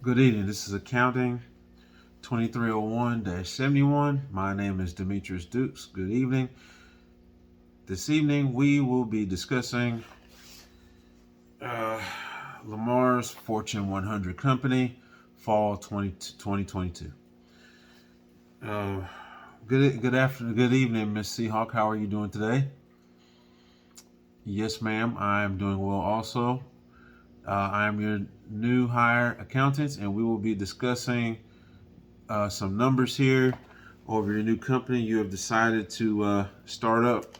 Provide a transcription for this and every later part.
Good evening. This is Accounting 2301-71. My name is Demetrius Dukes. Good evening. This evening we will be discussing uh, Lamar's Fortune 100 Company, Fall 2022. Uh, good afternoon. Good evening, Miss Seahawk. How are you doing today? Yes, ma'am. I am doing well also. I am your new hire accountant, and we will be discussing some numbers here over your new company you have decided to start up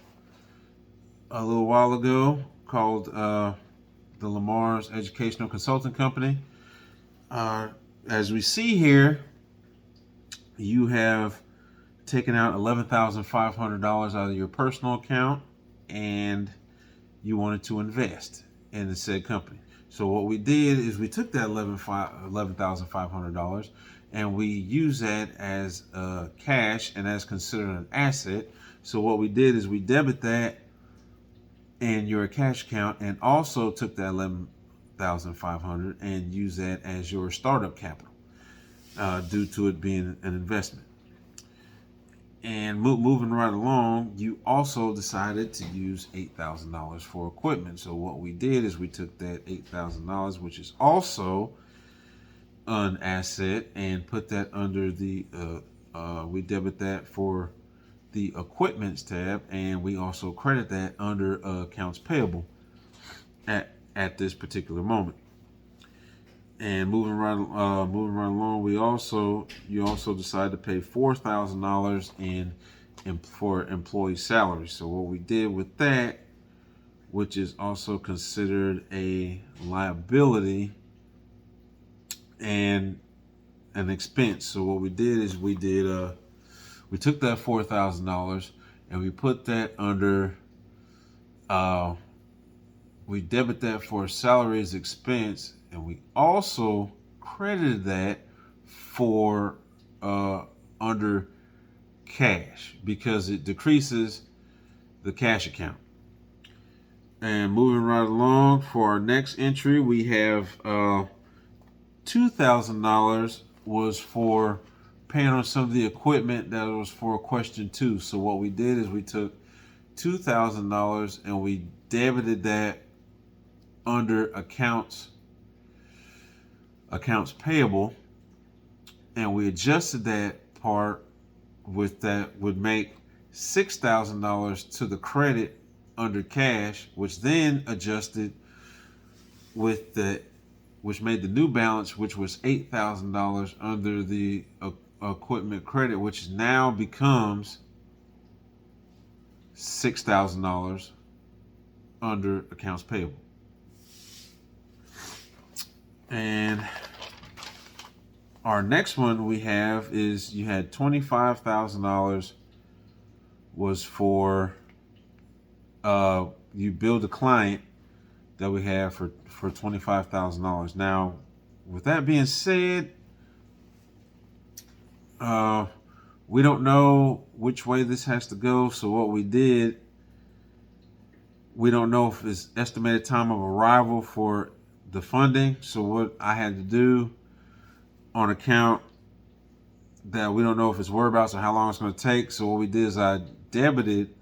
a little while ago called the Lamar's Educational Consulting Company. Uh, as we see here, you have taken out $11,500 out of your personal account and you wanted to invest in the said company. So what we did is we took that $11,500 and we used that as cash and as considered an asset. So what we did is we debit that in your cash account and also took that 11,500 and used that as your startup capital due to it being an investment. And moving right along, you also decided to use $8,000 for equipment. So what we did is we took that $8,000, which is also an asset, and put that under the. We debit that for the equipments tab, and we also credit that under accounts payable at this particular moment. And moving right along, you also decided to pay $4,000 for employee salaries. So what we did with that, which is also considered a liability and an expense. So what we did is we took that $4,000 and we put that under uh, we debit that for salary as expense, and we also credited that for under cash because it decreases the cash account. And moving right along for our next entry, we have $2,000 was for paying on some of the equipment that was for question two. So what we did is we took $2,000 and we debited that under accounts payable, and we adjusted that part with that would make $6,000 to the credit under cash, which then adjusted with the which made the new balance, which was $8,000 under the equipment credit, which now becomes $6,000 under accounts payable. And our next one we have is you had $25,000 was for you billed a client that we have for $25,000. Now, with that being said, we don't know which way this has to go. So what we did, we don't know if it's estimated time of arrival for the funding. So what I had to do on account that we don't know if it's whereabouts or how long it's going to take. So what we did is I debited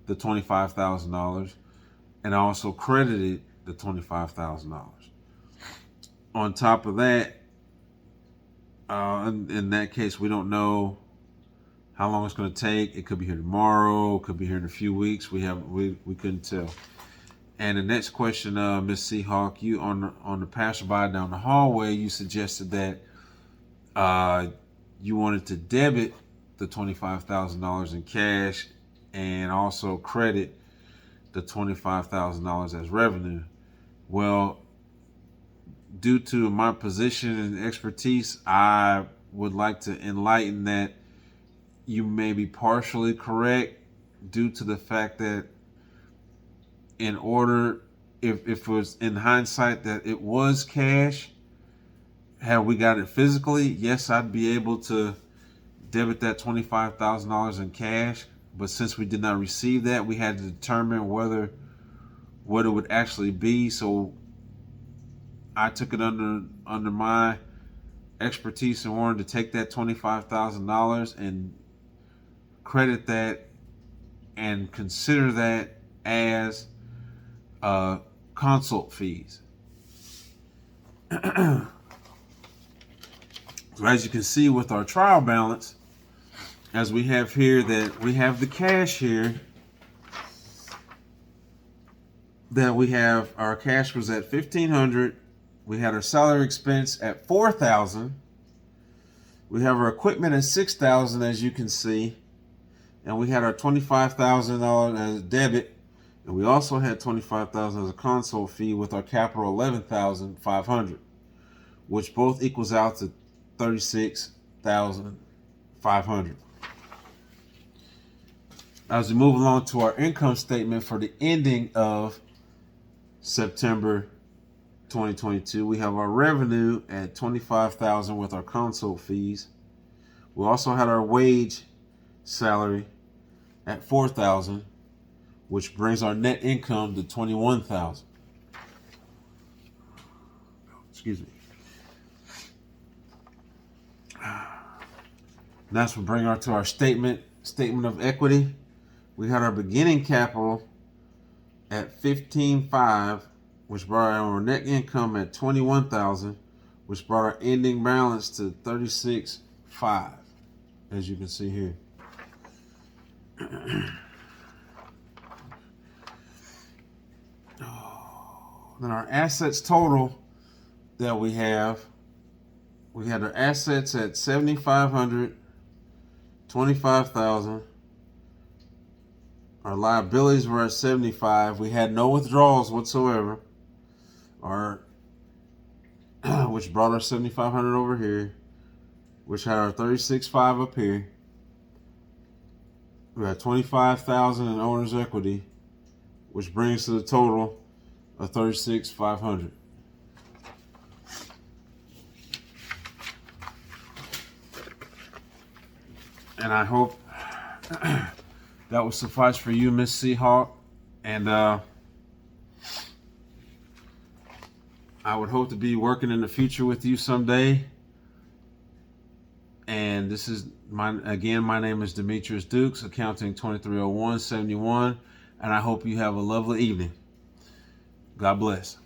the $25,000 and I also credited the $25,000. On top of that, in that case, we don't know how long it's going to take. It could be here tomorrow. It could be here in a few weeks. We couldn't tell. And the next question, Miss Seahawk, you on the passerby down the hallway, you suggested that you wanted to debit the $25,000 in cash and also credit the $25,000 as revenue. Well, due to my position and expertise, I would like to enlighten that you may be partially correct due to the fact that in order, if it was in hindsight that it was cash, had we got it physically, yes, I'd be able to debit that $25,000 in cash. But since we did not receive that, we had to determine what it would actually be. So I took it under my expertise in wanting to take that $25,000 and credit that and consider that as consult fees. So as you can see with our trial balance, as we have here, that we have the cash here, that we have our cash was at $1,500. We had our salary expense at $4,000. We have our equipment at $6,000, as you can see, and we had our $25,000 as a debit, and we also had $25,000 as a console fee with our capital $11,500, which both equals out to $36,500. As we move along to our income statement for the ending of September 2022, we have our revenue at $25,000 with our console fees. We also had our wage salary at $4,000, which brings our net income to $21,000. Excuse me. Next, we'll bring our to our statement of equity. We had our beginning capital at $15,500, which brought our net income at $21,000, which brought our ending balance to $36,500, as you can see here. Then our assets total that we had our assets at $7,500, $25,000. Our liabilities were at $75,000. We had no withdrawals whatsoever. Which brought our $7,500 over here, which had our $36,500 up here. We had $25,000 in owner's equity, which brings to the total of $36,500. And I hope that will suffice for you, Miss Seahawk. And I would hope to be working in the future with you someday. And this is my name is Demetrius Dukes, accounting 230171, and I hope you have a lovely evening. God bless.